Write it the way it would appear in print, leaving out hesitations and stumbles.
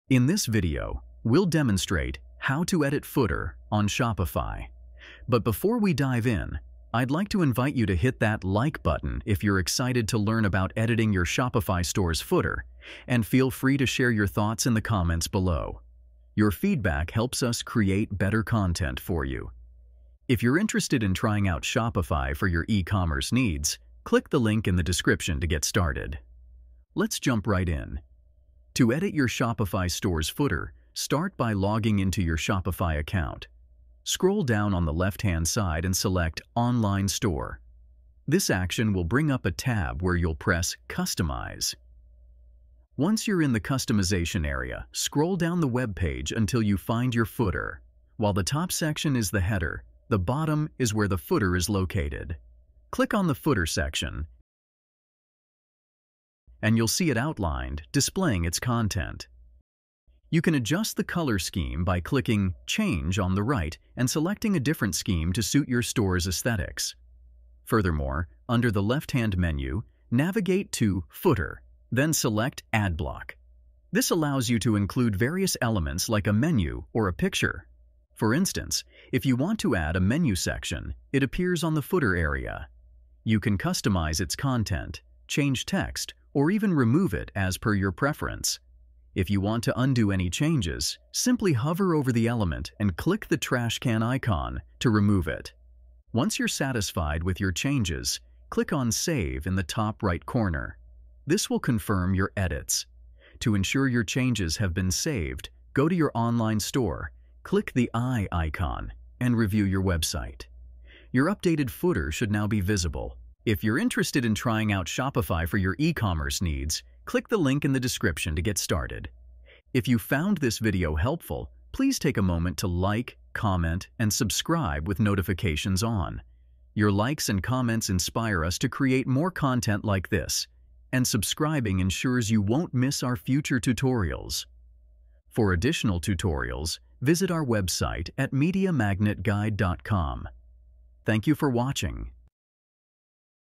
In this video, we'll demonstrate how to edit footer on Shopify. But before we dive in, I'd like to invite you to hit that like button if you're excited to learn about editing your Shopify store's footer, and feel free to share your thoughts in the comments below. Your feedback helps us create better content for you. If you're interested in trying out Shopify for your e-commerce needs, click the link in the description to get started. Let's jump right in. To edit your Shopify store's footer, start by logging into your Shopify account. Scroll down on the left-hand side and select Online Store. This action will bring up a tab where you'll press Customize. Once you're in the customization area, scroll down the web page until you find your footer. While the top section is the header, the bottom is where the footer is located. Click on the footer section, and you'll see it outlined, displaying its content. You can adjust the color scheme by clicking Change on the right and selecting a different scheme to suit your store's aesthetics. Furthermore, under the left-hand menu, navigate to Footer, then select Add Block. This allows you to include various elements like a menu or a picture. For instance, if you want to add a menu section, it appears on the footer area. You can customize its content, change text, or even remove it as per your preference. If you want to undo any changes, simply hover over the element and click the trash can icon to remove it. Once you're satisfied with your changes, click on Save in the top right corner. This will confirm your edits. To ensure your changes have been saved, go to your online store, click the eye icon, and review your website. Your updated footer should now be visible. If you're interested in trying out Shopify for your e-commerce needs, click the link in the description to get started. If you found this video helpful, please take a moment to like, comment, and subscribe with notifications on. Your likes and comments inspire us to create more content like this, and subscribing ensures you won't miss our future tutorials. For additional tutorials, visit our website at MediaMagnetGuide.com. Thank you for watching.